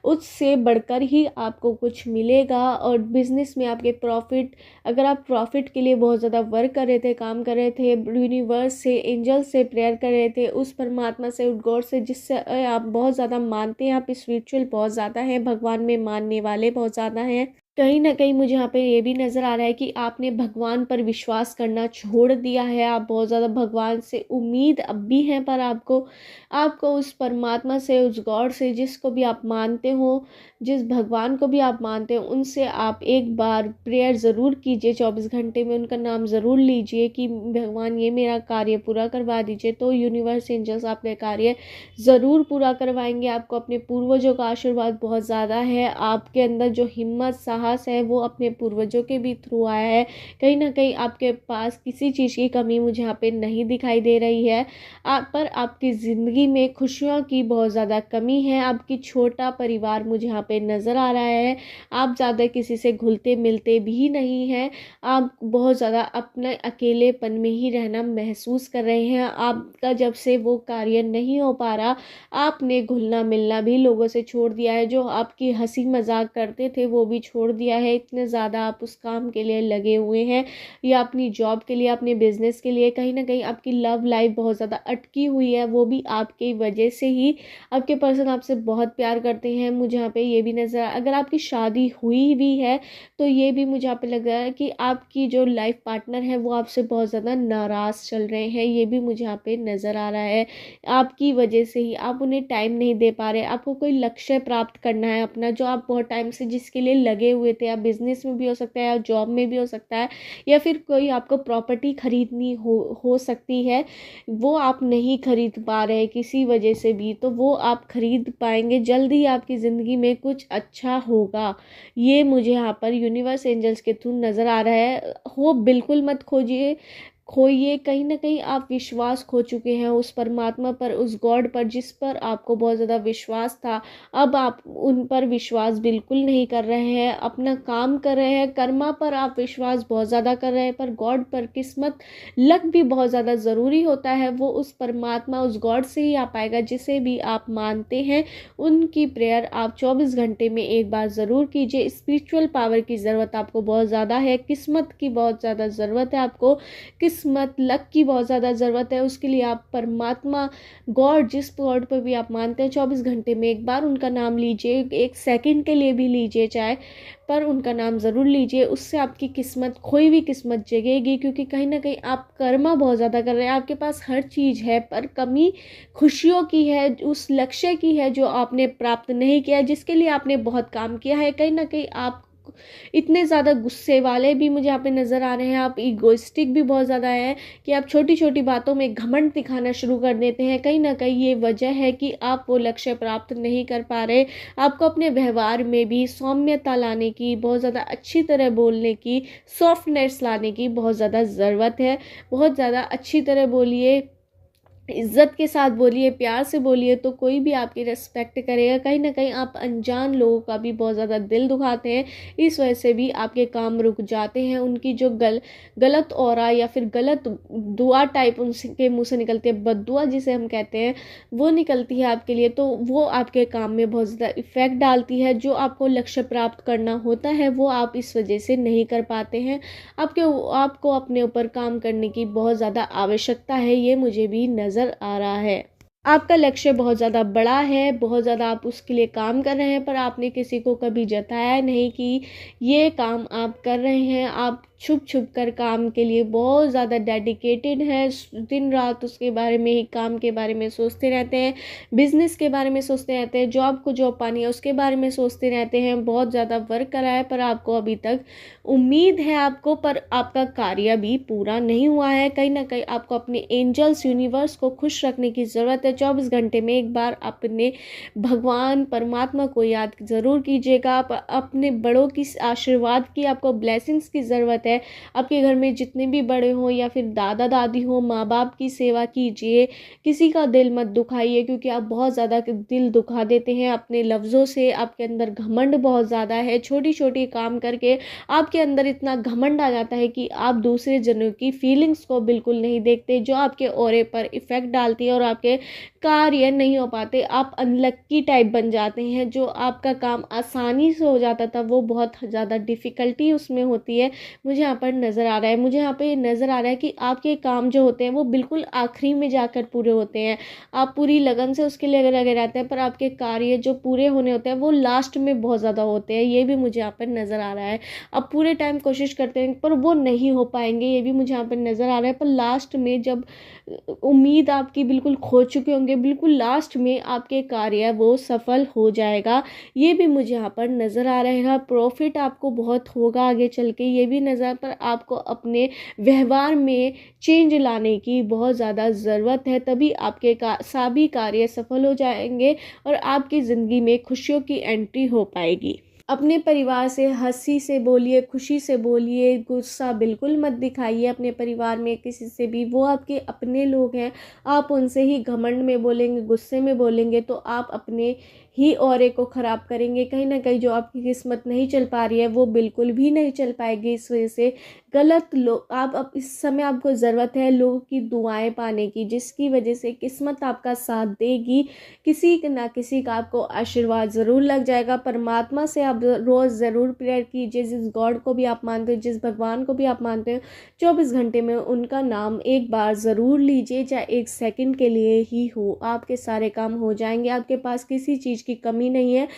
उससे बढ़कर ही आपको कुछ मिलेगा। और बिज़नेस में आपके प्रॉफिट, अगर आप प्रॉफिट के लिए बहुत ज़्यादा वर्क कर रहे थे, काम कर रहे थे, यूनिवर्स से, एंजल से प्रेयर कर रहे थे, उस परमात्मा से, उस गॉड से जिससे आप बहुत ज़्यादा मानते हैं, आप स्पिरिचुअल बहुत ज़्यादा हैं, भगवान में मानने वाले बहुत ज़्यादा हैं, कहीं ना कहीं मुझे यहाँ पे ये भी नज़र आ रहा है कि आपने भगवान पर विश्वास करना छोड़ दिया है। आप बहुत ज़्यादा भगवान से उम्मीद अब भी हैं, पर आपको उस परमात्मा से, उस गॉड से, जिसको भी आप मानते हो, जिस भगवान को भी आप मानते हो, उनसे आप एक बार प्रेयर ज़रूर कीजिए। 24 घंटे में उनका नाम ज़रूर लीजिए कि भगवान ये मेरा कार्य पूरा करवा दीजिए। तो यूनिवर्स, एंजल्स आपका कार्य ज़रूर पूरा करवाएंगे। आपको अपने पूर्वजों का आशीर्वाद बहुत ज़्यादा है। आपके अंदर जो हिम्मत, साहस, इतिहास है वो अपने पूर्वजों के भी थ्रू आया है। कहीं ना कहीं आपके पास किसी चीज़ की कमी मुझे यहाँ पे नहीं दिखाई दे रही है। पर आपकी ज़िंदगी में खुशियों की बहुत ज़्यादा कमी है। आपकी छोटा परिवार मुझे यहाँ पे नज़र आ रहा है। आप ज़्यादा किसी से घुलते मिलते भी नहीं हैं। आप बहुत ज़्यादा अपने अकेलेपन में ही रहना महसूस कर रहे हैं। आपका जब से वो कार्य नहीं हो पा रहा, आपने घुलना मिलना भी लोगों से छोड़ दिया है। जो आपकी हंसी मजाक करते थे वो भी छोड़ दिया है। इतने ज़्यादा आप उस काम के लिए लगे हुए हैं या अपनी जॉब के लिए, अपने बिजनेस के लिए। कहीं ना कहीं आपकी लव लाइफ बहुत ज़्यादा अटकी हुई है, वो भी आपकी वजह से ही। आपके पर्सन आपसे बहुत प्यार करते हैं, मुझे यहाँ पे ये भी नज़र अगर आपकी शादी हुई भी है तो ये भी मुझे यहाँ पे लग रहा है कि आपकी जो लाइफ पार्टनर है वो आपसे बहुत ज़्यादा नाराज़ चल रहे हैं। ये भी मुझे यहाँ पे नज़र आ रहा है। आपकी वजह से ही आप उन्हें टाइम नहीं दे पा रहे। आपको कोई लक्ष्य प्राप्त करना है अपना, जो आप बहुत टाइम से जिसके लिए लगे हुए थे, आप बिजनेस में भी हो सकता है या जॉब में भी हो सकता है, या फिर कोई आपको प्रॉपर्टी खरीदनी हो सकती है, वो आप नहीं खरीद पा रहे किसी वजह से भी, तो वो आप खरीद पाएंगे। जल्दी आपकी ज़िंदगी में कुछ अच्छा होगा, ये मुझे यहाँ पर यूनिवर्स एंजल्स के थ्रू नज़र आ रहा है। होप बिल्कुल मत खोइए। कहीं ना कहीं आप विश्वास खो चुके हैं उस परमात्मा पर, उस गॉड पर जिस पर आपको बहुत ज़्यादा विश्वास था। अब आप उन पर विश्वास बिल्कुल नहीं कर रहे हैं, अपना काम कर रहे हैं। कर्मा पर आप विश्वास बहुत ज़्यादा कर रहे हैं, पर गॉड पर, किस्मत, लक भी बहुत ज़्यादा ज़रूरी होता है। वो उस परमात्मा, उस गॉड से ही आ पाएगा जिसे भी आप मानते हैं। उनकी प्रेयर आप 24 घंटे में एक बार ज़रूर कीजिए। स्पिरिचुअल पावर की ज़रूरत आपको बहुत ज़्यादा है, किस्मत की बहुत ज़्यादा ज़रूरत है आपको, किस्मत लक की बहुत ज़्यादा ज़रूरत है। उसके लिए आप परमात्मा, गॉड, जिस गॉड पर भी आप मानते हैं, 24 घंटे में एक बार उनका नाम लीजिए। एक सेकंड के लिए भी लीजिए चाहे, पर उनका नाम ज़रूर लीजिए। उससे आपकी किस्मत, खोई हुई किस्मत जगेगी। क्योंकि कहीं ना कहीं आप कर्मा बहुत ज़्यादा कर रहे हैं। आपके पास हर चीज़ है, पर कमी खुशियों की है, उस लक्ष्य की है जो आपने प्राप्त नहीं किया, जिसके लिए आपने बहुत काम किया है। कहीं ना कहीं आप इतने ज़्यादा गुस्से वाले भी मुझे यहाँ पे नज़र आ रहे हैं। आप ईगोइस्टिक भी बहुत ज़्यादा हैं कि आप छोटी छोटी बातों में घमंड दिखाना शुरू कर देते हैं। कहीं ना कहीं ये वजह है कि आप वो लक्ष्य प्राप्त नहीं कर पा रहे। आपको अपने व्यवहार में भी सौम्यता लाने की, बहुत ज़्यादा अच्छी तरह बोलने की, सॉफ्टनेस लाने की बहुत ज़्यादा ज़रूरत है। बहुत ज़्यादा अच्छी तरह बोलिए, इज्जत के साथ बोलिए, प्यार से बोलिए, तो कोई भी आपकी रिस्पेक्ट करेगा। कहीं ना कहीं आप अनजान लोगों का भी बहुत ज़्यादा दिल दुखाते हैं, इस वजह से भी आपके काम रुक जाते हैं। उनकी जो गलत ऑरा या फिर गलत दुआ टाइप उनके मुंह से निकलती है, बद्दुआ जिसे हम कहते हैं, वो निकलती है आपके लिए, तो वो आपके काम में बहुत ज़्यादा इफ़ेक्ट डालती है। जो आपको लक्ष्य प्राप्त करना होता है वो आप इस वजह से नहीं कर पाते हैं। आपको अपने ऊपर काम करने की बहुत ज़्यादा आवश्यकता है, ये मुझे भी नज़र आ रहा है। आपका लक्ष्य बहुत ज़्यादा बड़ा है, बहुत ज़्यादा आप उसके लिए काम कर रहे हैं, पर आपने किसी को कभी जताया नहीं कि ये काम आप कर रहे हैं। आप छुप छुप कर काम के लिए बहुत ज़्यादा डेडिकेटेड है। दिन रात उसके बारे में ही, काम के बारे में सोचते रहते हैं, बिजनेस के बारे में सोचते रहते हैं, जॉब को जॉब पानी है उसके बारे में सोचते रहते हैं। बहुत ज़्यादा वर्क करा है, पर आपको अभी तक उम्मीद है आपको, पर आपका कार्य भी पूरा नहीं हुआ है। कहीं ना कहीं आपको अपने एंजल्स, यूनिवर्स को खुश रखने की ज़रूरत है। 24 घंटे में एक बार अपने भगवान परमात्मा को याद ज़रूर कीजिएगा। आप अपने बड़ों की आशीर्वाद की, आपको ब्लेसिंग्स की ज़रूरत है। आपके घर में जितने भी बड़े हों या फिर दादा दादी हो, माँ बाप की सेवा कीजिए। किसी का दिल मत दुखाइए, क्योंकि आप बहुत ज़्यादा दिल दुखा देते हैं अपने लफ्ज़ों से। आपके अंदर घमंड बहुत ज़्यादा है, छोटी छोटी काम करके आपके अंदर इतना घमंड आ जाता है कि आप दूसरे जनों की फीलिंग्स को बिल्कुल नहीं देखते, जो आपके ऑरे पर इफ़ेक्ट डालती है और आपके कार्य नहीं हो पाते। आप अनलक्की टाइप बन जाते हैं। जो आपका काम आसानी से हो जाता था वो बहुत ज़्यादा डिफ़िकल्टी उसमें होती है, मुझे यहाँ पर नज़र आ रहा है। मुझे यहाँ पे नज़र आ रहा है कि आपके काम जो होते हैं वो बिल्कुल आखिरी में जाकर पूरे होते हैं। आप पूरी लगन से उसके लिए लगे रहते हैं, पर आपके कार्य जो पूरे होने होते हैं वो लास्ट में बहुत ज़्यादा होते हैं। ये भी मुझे यहाँ पर नज़र आ रहा है। आप पूरे टाइम कोशिश करते हैं पर वो नहीं हो पाएंगे, ये भी मुझे यहाँ पर नज़र आ रहा है। पर लास्ट में जब उम्मीद आपकी बिल्कुल खो चुके होंगे, बिल्कुल लास्ट में आपके कार्य वो सफल हो जाएगा, ये भी मुझे यहाँ पर नज़र आ रहेगा। प्रॉफिट आपको बहुत होगा आगे चल के, ये भी नज़र, पर आपको अपने व्यवहार में चेंज लाने की बहुत ज़्यादा ज़रूरत है। तभी आपके सभी कार्य सफल हो जाएंगे और आपकी ज़िंदगी में खुशियों की एंट्री हो पाएगी। अपने परिवार से हंसी से बोलिए, खुशी से बोलिए, गुस्सा बिल्कुल मत दिखाइए अपने परिवार में किसी से भी। वो आपके अपने लोग हैं। आप उनसे ही घमंड में बोलेंगे, गुस्से में बोलेंगे तो आप अपने ही ऑरे को ख़राब करेंगे। कहीं ना कहीं जो आपकी किस्मत नहीं चल पा रही है वो बिल्कुल भी नहीं चल पाएगी इस वजह से। गलत लोग आप अब इस समय आपको ज़रूरत है लोगों की दुआएं पाने की, जिसकी वजह से किस्मत आपका साथ देगी। किसी ना किसी का आपको आशीर्वाद ज़रूर लग जाएगा। परमात्मा से आप रोज़ ज़रूर प्रेयर कीजिए। जिस गॉड को भी आप मानते हो, जिस भगवान को भी आप मानते हो, 24 घंटे में उनका नाम एक बार ज़रूर लीजिए, चाहे 1 सेकंड के लिए ही हो। आपके सारे काम हो जाएंगे। आपके पास किसी चीज़ की कमी नहीं है,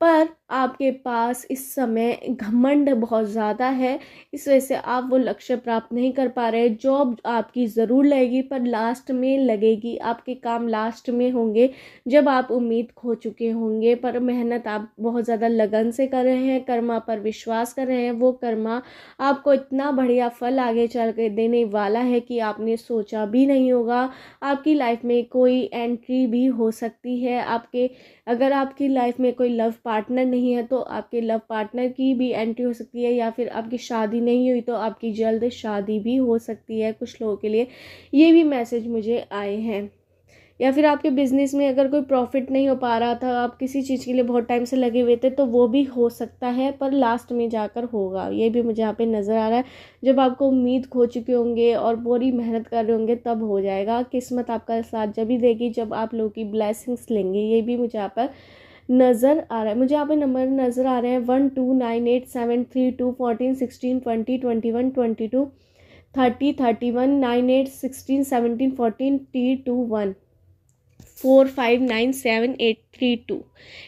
पर आपके पास इस समय घमंड बहुत ज़्यादा है। इस वजह से आप वो लक्ष्य प्राप्त नहीं कर पा रहे। जॉब आपकी ज़रूर लगेगी पर लास्ट में लगेगी। आपके काम लास्ट में होंगे जब आप उम्मीद खो चुके होंगे। पर मेहनत आप बहुत ज़्यादा लगन से कर रहे हैं, कर्मा पर विश्वास कर रहे हैं। वो कर्मा आपको इतना बढ़िया फल आगे चल के देने वाला है कि आपने सोचा भी नहीं होगा। आपकी लाइफ में कोई एंट्री भी हो सकती है। अगर आपकी लाइफ में कोई लव पार्टनर नहीं है तो आपके लव पार्टनर की भी एंट्री हो सकती है, या फिर आपकी शादी नहीं हुई तो आपकी जल्द शादी भी हो सकती है। कुछ लोगों के लिए ये भी मैसेज मुझे आए हैं। या फिर आपके बिजनेस में अगर कोई प्रॉफिट नहीं हो पा रहा था, आप किसी चीज़ के लिए बहुत टाइम से लगे हुए थे, तो वो भी हो सकता है पर लास्ट में जाकर होगा। ये भी मुझे यहाँ पे नज़र आ रहा है। जब आपको उम्मीद खो चुके होंगे और पूरी मेहनत कर रहे होंगे तब हो जाएगा। किस्मत आपका साथ जब भी देगी जब आप लोगों की ब्लेसिंग्स लेंगे। ये भी मुझे यहाँ पर नज़र आ रहा है। मुझे यहाँ पे नंबर नज़र आ रहे हैं 1298732161202122 3031 98161714 T21 459782।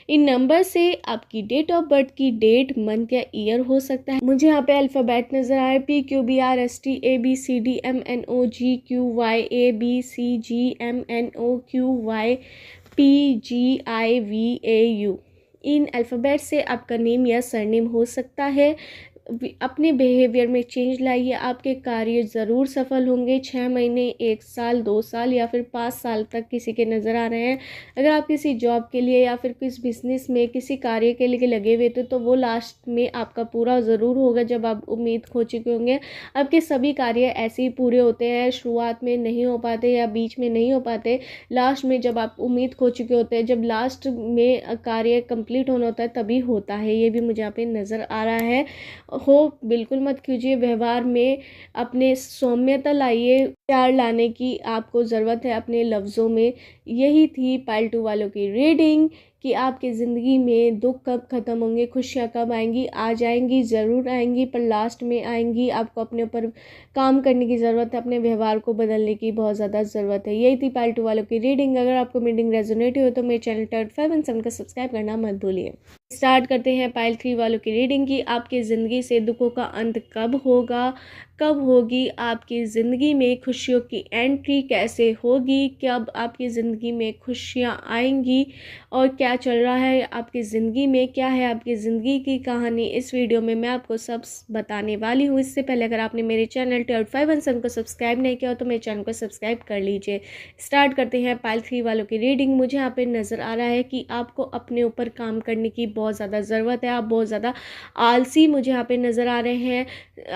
इन नंबर से आपकी डेट ऑफ बर्थ की डेट, मंथ या ईयर हो सकता है। मुझे यहाँ पे अल्फ़ाबेट नज़र आ रहा है PQBRSTABCDMNOGQYABCGMNOQYPGIVAU। इन अल्फ़ाबेट से आपका नेम या सरनेम हो सकता है। अपने बिहेवियर में चेंज लाइए, आपके कार्य ज़रूर सफल होंगे। 6 महीने, 1 साल, 2 साल या फिर 5 साल तक किसी के नज़र आ रहे हैं। अगर आप किसी जॉब के लिए या फिर किस बिजनेस में किसी कार्य के लिए लगे हुए थे तो वो लास्ट में आपका पूरा ज़रूर होगा जब आप उम्मीद खो चुके होंगे। आपके सभी कार्य ऐसे ही पूरे होते हैं, शुरुआत में नहीं हो पाते या बीच में नहीं हो पाते। लास्ट में जब आप उम्मीद खो चुके होते हैं, जब लास्ट में कार्य कंप्लीट होना होता है तभी होता है। ये भी मुझे यहाँ पे नज़र आ रहा है। हो बिल्कुल मत कीजिए। व्यवहार में अपने सौम्यता लाइए। प्यार लाने की आपको ज़रूरत है अपने लफ्ज़ों में। यही थी पाइल 2 वालों की रीडिंग कि आपकी ज़िंदगी में दुख कब ख़त्म होंगे, खुशियाँ कब आएंगी। आ जाएंगी, ज़रूर आएंगी, पर लास्ट में आएंगी। आपको अपने ऊपर काम करने की ज़रूरत है, अपने व्यवहार को बदलने की बहुत ज़्यादा ज़रूरत है। यही थी पाइल 2 वालों की रीडिंग। अगर आपको रीडिंग रेजोनेट हो तो मेरे चैनल टर्ट 5 एंड 7 का सब्सक्राइब करना मत भूलिए। स्टार्ट करते हैं पाइल 3 वालों की रीडिंग की। आपकी ज़िंदगी से दुखों का अंत कब होगा, कब होगी आपकी ज़िंदगी में खुशियों की एंट्री, कैसे होगी, कब आपकी ज़िंदगी में खुशियाँ आएंगी और क्या चल रहा है आपकी ज़िंदगी में, क्या है आपकी ज़िंदगी की कहानी। इस वीडियो में मैं आपको सब बताने वाली हूँ। इससे पहले अगर आपने मेरे चैनल टर्ट 5 एंड 7 को सब्सक्राइब नहीं किया हो तो मेरे चैनल को सब्सक्राइब कर लीजिए। स्टार्ट करते हैं पाइल 3 वालों की रीडिंग। मुझे यहाँ पे नज़र आ रहा है कि आपको अपने ऊपर काम करने की बहुत ज़्यादा ज़रूरत है। आप बहुत ज़्यादा आलसी मुझे यहाँ पे नज़र आ रहे हैं।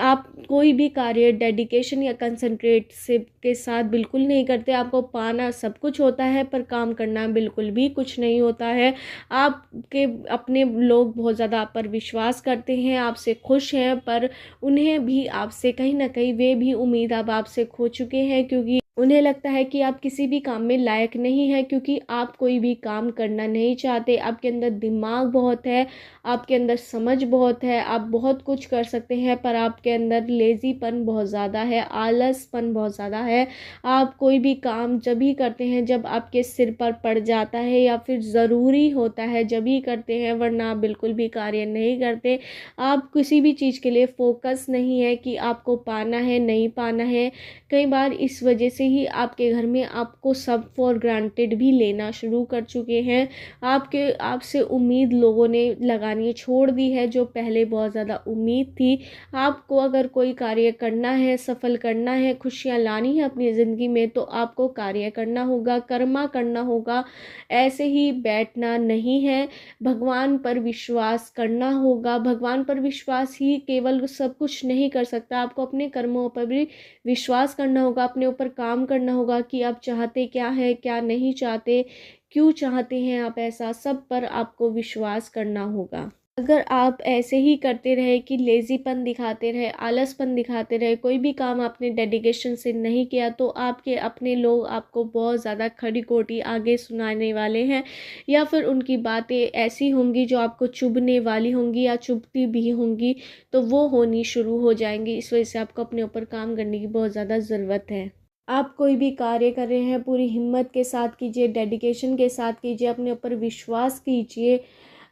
आप कोई भी कार्य डेडिकेशन या कंसंट्रेट से के साथ बिल्कुल नहीं करते। आपको पाना सब कुछ होता है पर काम करना बिल्कुल भी कुछ नहीं होता है। आपके अपने लोग बहुत ज़्यादा आप पर विश्वास करते हैं, आपसे खुश हैं, पर उन्हें भी आपसे कहीं ना कहीं वे भी उम्मीद अब आपसे खो चुके हैं, क्योंकि उन्हें लगता है कि आप किसी भी काम में लायक नहीं है, क्योंकि आप कोई भी काम करना नहीं चाहते। आपके अंदर दिमाग बहुत है, आपके अंदर समझ बहुत है, आप बहुत कुछ कर सकते हैं, पर आपके अंदर लेज़ीपन बहुत ज़्यादा है, आलसपन बहुत ज़्यादा है। आप कोई भी काम जब ही करते हैं जब आपके सिर पर पड़ जाता है या फिर ज़रूरी होता है जब ही करते हैं, वरना आप बिल्कुल भी कार्य नहीं करते। आप किसी भी चीज़ के लिए फोकस नहीं है कि आपको पाना है नहीं पाना है। कई बार इस वजह से ही आपके घर में आपको सब फॉर ग्रांटेड भी लेना शुरू कर चुके हैं। आपसे उम्मीद लोगों ने लगानी छोड़ दी है, जो पहले बहुत ज़्यादा उम्मीद थी। आपको अगर कोई कार्य करना है, सफल करना है, खुशियाँ लानी है अपनी ज़िंदगी में, तो आपको कार्य करना होगा, कर्मा करना होगा। ऐसे ही बैठना करना नहीं है, भगवान पर विश्वास करना होगा। भगवान पर विश्वास ही केवल सब कुछ नहीं कर सकता, आपको अपने कर्मों पर भी विश्वास करना होगा, अपने ऊपर काम करना होगा कि आप चाहते क्या है, क्या नहीं चाहते, क्यों चाहते हैं आप ऐसा, सब पर आपको विश्वास करना होगा। अगर आप ऐसे ही करते रहे कि लेज़ीपन दिखाते रहे, आलसपन दिखाते रहे, कोई भी काम आपने डेडिकेशन से नहीं किया, तो आपके अपने लोग आपको बहुत ज़्यादा खरी खोटी आगे सुनाने वाले हैं, या फिर उनकी बातें ऐसी होंगी जो आपको चुभने वाली होंगी या चुभती भी होंगी, तो वो होनी शुरू हो जाएंगी। इस वजह से आपको अपने ऊपर काम करने की बहुत ज़्यादा ज़रूरत है। आप कोई भी कार्य कर रहे हैं पूरी हिम्मत के साथ कीजिए, डेडिकेशन के साथ कीजिए, अपने ऊपर विश्वास कीजिए,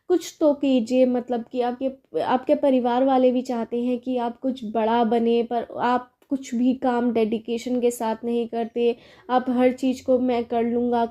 कुछ तो कीजिए। मतलब कि आपके आपके परिवार वाले भी चाहते हैं कि आप कुछ बड़ा बने, पर आप कुछ भी काम डेडिकेशन के साथ नहीं करते। आप हर चीज़ को मैं कर लूँगा,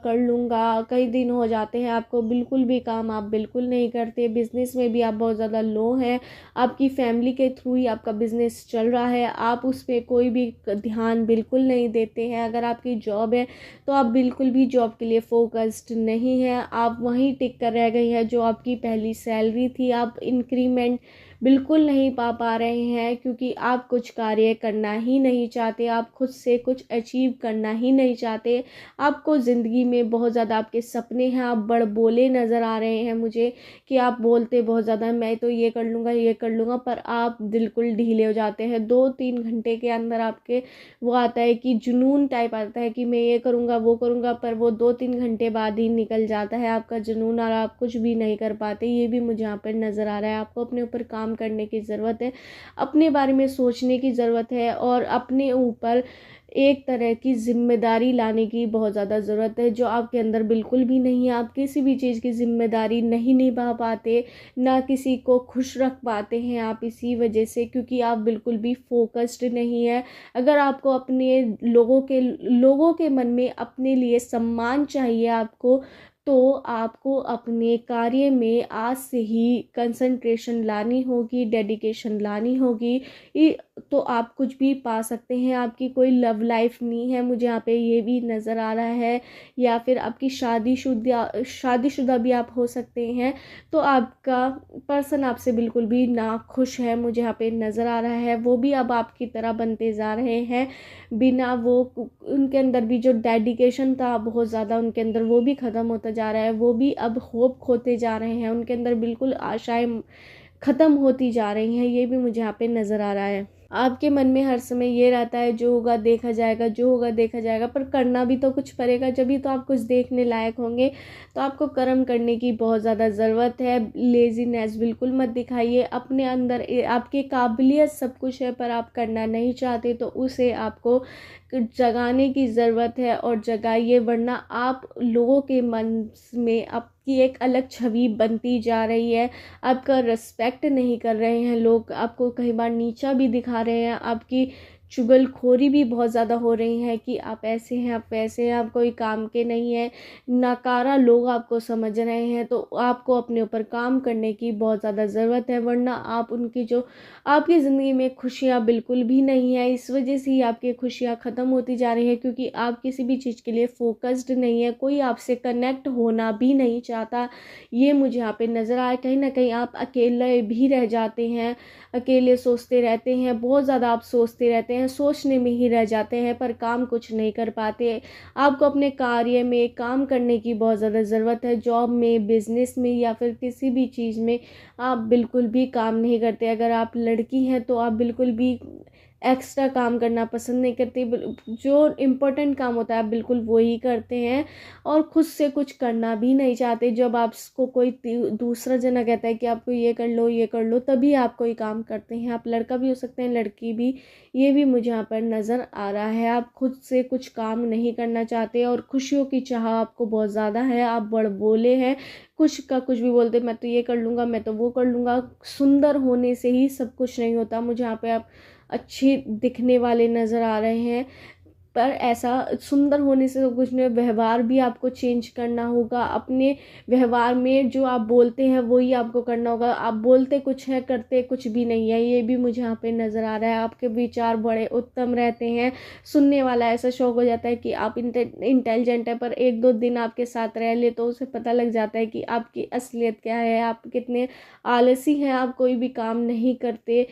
कई दिन हो जाते हैं आपको बिल्कुल भी काम आप बिल्कुल नहीं करते। बिज़नेस में भी आप बहुत ज़्यादा लो हैं, आपकी फैमिली के थ्रू ही आपका बिज़नेस चल रहा है, आप उस पर कोई भी ध्यान बिल्कुल नहीं देते हैं। अगर आपकी जॉब है तो आप बिल्कुल भी जॉब के लिए फोकस्ड नहीं हैं, आप वहीं टिक कर रह गई हैं। जो आपकी पहली सैलरी थी, आप इंक्रीमेंट बिल्कुल नहीं पा रहे हैं, क्योंकि आप कुछ कार्य करना ही नहीं चाहते, आप खुद से कुछ अचीव करना ही नहीं चाहते। आपको ज़िंदगी में बहुत ज़्यादा आपके सपने हैं, आप बड़बोले नज़र आ रहे हैं मुझे कि आप बोलते बहुत ज़्यादा मैं तो ये कर लूँगा, ये कर लूँगा, पर आप बिल्कुल ढीले हो जाते हैं। 2-3 घंटे के अंदर आपके वो आता है कि जुनून टाइप आता है कि मैं ये करूँगा, वो करूँगा, पर वो 2-3 घंटे बाद ही निकल जाता है आपका जुनून, और आप कुछ भी नहीं कर पाते। ये भी मुझे यहाँ पर नज़र आ रहा है। आपको अपने ऊपर काम करने की ज़रूरत है, अपने बारे में सोचने की ज़रूरत है, और अपने ऊपर एक तरह की ज़िम्मेदारी लाने की बहुत ज़्यादा ज़रूरत है, जो आपके अंदर बिल्कुल भी नहीं है। आप किसी भी चीज़ की ज़िम्मेदारी नहीं निभा पाते, ना किसी को खुश रख पाते हैं आप इसी वजह से, क्योंकि आप बिल्कुल भी फोकस्ड नहीं है। अगर आपको अपने लोगों के मन में अपने लिए सम्मान चाहिए आपको, तो आपको अपने कार्य में आज से ही कंसंट्रेशन लानी होगी, डेडिकेशन लानी होगी, तो आप कुछ भी पा सकते हैं। आपकी कोई लव लाइफ नहीं है, मुझे यहाँ पे ये भी नज़र आ रहा है, या फिर आपकी शादीशुदा भी आप हो सकते हैं, तो आपका पर्सन आपसे बिल्कुल भी ना खुश है, मुझे यहाँ पे नज़र आ रहा है। वो भी अब आपकी तरह बनते जा रहे हैं, बिना वो उनके अंदर भी जो डेडिकेशन था बहुत ज़्यादा उनके अंदर, वो भी ख़त्म होता जा रहा है। वो भी अब होप खोते जा रहे हैं, उनके अंदर बिल्कुल आशाएं ख़त्म होती जा रही हैं। ये भी मुझे यहाँ पे नज़र आ रहा है। आपके मन में हर समय ये रहता है जो होगा देखा जाएगा, जो होगा देखा जाएगा, पर करना भी तो कुछ पड़ेगा, जब भी तो आप कुछ देखने लायक होंगे। तो आपको कर्म करने की बहुत ज़्यादा ज़रूरत है। लेज़ीनेस बिल्कुल मत दिखाइए, अपने अंदर आपकी काबिलियत सब कुछ है, पर आप करना नहीं चाहते, तो उसे आपको जगाने की ज़रूरत है, और जगाइए, वरना आप लोगों के मन में आपकी एक अलग छवि बनती जा रही है। आपका रिस्पेक्ट नहीं कर रहे हैं लोग, आपको कई बार नीचा भी दिखा रहे हैं, आपकी चुगलखोरी भी बहुत ज़्यादा हो रही है कि आप ऐसे हैं, आप वैसे हैं, आप कोई काम के नहीं हैं, नकारा लोग आपको समझ रहे हैं। तो आपको अपने ऊपर काम करने की बहुत ज़्यादा ज़रूरत है, वरना आप उनकी जो आपकी ज़िंदगी में खुशियाँ बिल्कुल भी नहीं है, इस वजह से ही आपकी खुशियाँ ख़त्म होती जा रही है, क्योंकि आप किसी भी चीज़ के लिए फोकस्ड नहीं है, कोई आपसे कनेक्ट होना भी नहीं चाहता। ये मुझे यहाँ पे नज़र आया, कहीं ना कहीं आप अकेले भी रह जाते हैं, अकेले सोचते रहते हैं, बहुत ज़्यादा आप सोचते रहते हैं, सोचने में ही रह जाते हैं, पर काम कुछ नहीं कर पाते। आपको अपने कार्य में काम करने की बहुत ज़्यादा ज़रूरत है, जॉब में, बिजनेस में, या फिर किसी भी चीज़ में आप बिल्कुल भी काम नहीं करते। अगर आप लड़की हैं तो आप बिल्कुल भी एक्स्ट्रा काम करना पसंद नहीं करती, जो इम्पोर्टेंट काम होता है आप बिल्कुल वो ही करते हैं, और खुद से कुछ करना भी नहीं चाहते। जब आपको कोई दूसरा जना कहता है कि आपको ये कर लो, ये कर लो, तभी आप कोई काम करते हैं। आप लड़का भी हो सकते हैं, लड़की भी। ये भी मुझे यहाँ पर नज़र आ रहा है, आप खुद से कुछ काम नहीं करना चाहते, और खुशियों की चाह आपको बहुत ज़्यादा है। आप बड़बोले हैं, कुछ का कुछ भी बोलते, मैं तो ये कर लूँगा, मैं तो वो कर लूँगा। सुंदर होने से ही सब कुछ नहीं होता। मुझे यहाँ पे आप अच्छे दिखने वाले नज़र आ रहे हैं, पर ऐसा सुंदर होने से तो कुछ नहीं, व्यवहार भी आपको चेंज करना होगा। अपने व्यवहार में जो आप बोलते हैं वही आपको करना होगा। आप बोलते कुछ है, करते कुछ भी नहीं है, ये भी मुझे यहाँ पे नज़र आ रहा है। आपके विचार बड़े उत्तम रहते हैं, सुनने वाला ऐसा शौक हो जाता है कि आप इंटेलिजेंट है, पर 1-2 दिन आपके साथ रह ले तो उसे पता लग जाता है कि आपकी असलियत क्या है, आप कितने आलसी हैं, आप कोई भी काम नहीं करते।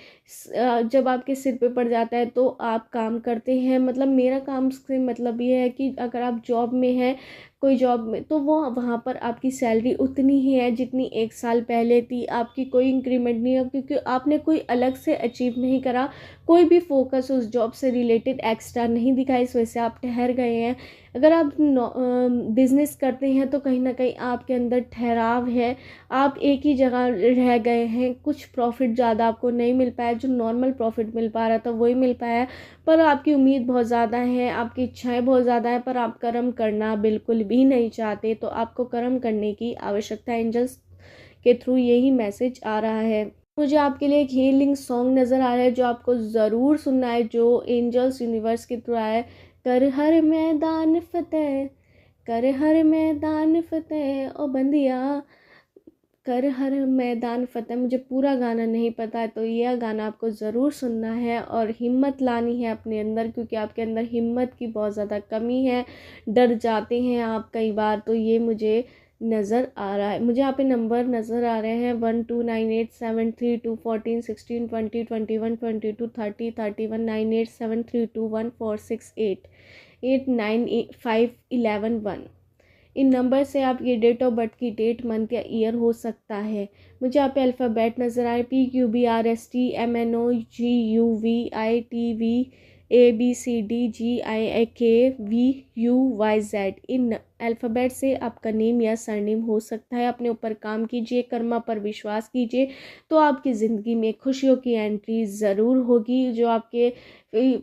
जब आपके सिर पे पड़ जाता है तो आप काम करते हैं। मतलब मेरा काम से मतलब ये है कि अगर आप जॉब में हैं, कोई जॉब में, तो वो वहाँ पर आपकी सैलरी उतनी ही है जितनी 1 साल पहले थी। आपकी कोई इंक्रीमेंट नहीं है क्योंकि आपने कोई अलग से अचीव नहीं करा, कोई भी फोकस उस जॉब से रिलेटेड एक्स्ट्रा नहीं दिखा, इस वजह से आप ठहर गए हैं। अगर आप बिजनेस करते हैं तो कहीं ना कहीं आपके अंदर ठहराव है, आप एक ही जगह रह गए हैं। कुछ प्रॉफिट ज़्यादा आपको नहीं मिल पाया, जो नॉर्मल प्रॉफिट मिल पा रहा था वही मिल पाया, पर आपकी उम्मीद बहुत ज़्यादा है, आपकी इच्छाएं बहुत ज़्यादा है, पर आप कर्म करना बिल्कुल भी नहीं चाहते। तो आपको कर्म करने की आवश्यकता है। एंजल्स के थ्रू यही मैसेज आ रहा है। मुझे आपके लिए एक हीलिंग सॉन्ग नज़र आ रहा है जो आपको ज़रूर सुनना है, जो एंजल्स यूनिवर्स के थ्रू आया है। कर हर मैदान फतेह, कर हर मैदान फतेह ओ बंदिया, कर हर मैदान फतेह। मुझे पूरा गाना नहीं पता है, तो यह गाना आपको ज़रूर सुनना है और हिम्मत लानी है अपने अंदर, क्योंकि आपके अंदर हिम्मत की बहुत ज़्यादा कमी है, डर जाते हैं आप कई बार। तो ये मुझे नज़र आ रहा है। मुझे यहाँ पे नंबर नज़र आ रहे हैं 1298732122212230319873214688 8951। इन नंबर से आप ये डेट ऑफ बर्थ की डेट, मंथ या ईयर हो सकता है। मुझे यहाँ पे अल्फ़ाबेट नज़र आए PQBRSTMNOGUVITVABCDGIKVUYZ। इन अल्फ़ाबेट से आपका नेम या सरनेम हो सकता है। अपने ऊपर काम कीजिए, कर्मा पर विश्वास कीजिए, तो आपकी ज़िंदगी में खुशियों की एंट्री ज़रूर होगी। जो आपके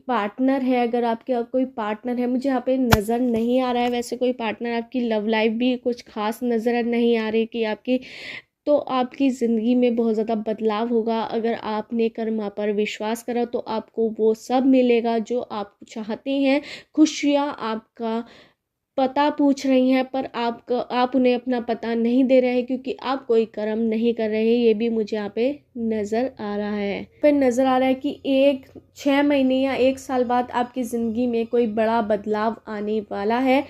पार्टनर है, अगर आपके कोई पार्टनर है, मुझे यहाँ पे नज़र नहीं आ रहा है वैसे कोई पार्टनर, आपकी लव लाइफ भी कुछ खास नज़र नहीं आ रही कि आपकी, तो आपकी ज़िंदगी में बहुत ज़्यादा बदलाव होगा। अगर आपने कर्मा पर विश्वास करा तो आपको वो सब मिलेगा जो आप चाहते हैं। खुशियाँ आपका पता पूछ रही हैं, पर आप उन्हें अपना पता नहीं दे रहे हैं क्योंकि आप कोई कर्म नहीं कर रहे हैं। ये भी मुझे यहाँ पे नज़र आ रहा है। फिर नज़र आ रहा है कि 6 महीने या 1 साल बाद आपकी ज़िंदगी में कोई बड़ा बदलाव आने वाला है।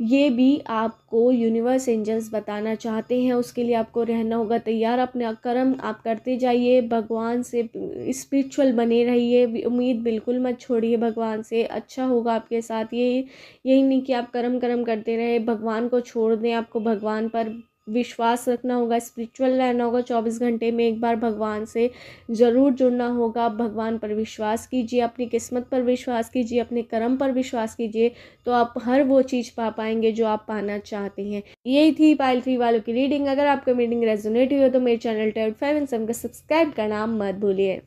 ये भी आपको यूनिवर्स एंजल्स बताना चाहते हैं। उसके लिए आपको रहना होगा तैयार। अपने कर्म आप करते जाइए, भगवान से स्पिरिचुअल बने रहिए, उम्मीद बिल्कुल मत छोड़िए भगवान से। अच्छा होगा आपके साथ। यही नहीं कि आप कर्म कर्म करते रहे, भगवान को छोड़ दें। आपको भगवान पर विश्वास रखना होगा, स्पिरिचुअल रहना होगा। 24 घंटे में एक बार भगवान से ज़रूर जुड़ना होगा। भगवान पर विश्वास कीजिए, अपनी किस्मत पर विश्वास कीजिए, अपने कर्म पर विश्वास कीजिए, तो आप हर वो चीज़ पा पाएंगे जो आप पाना चाहते हैं। यही थी पाइल 3 वालों की रीडिंग। अगर आपको रीडिंग रेजोनेट हुई हो तो मेरे चैनल टेड 5 एंड 7 का सब्सक्राइब करना मत भूलिए।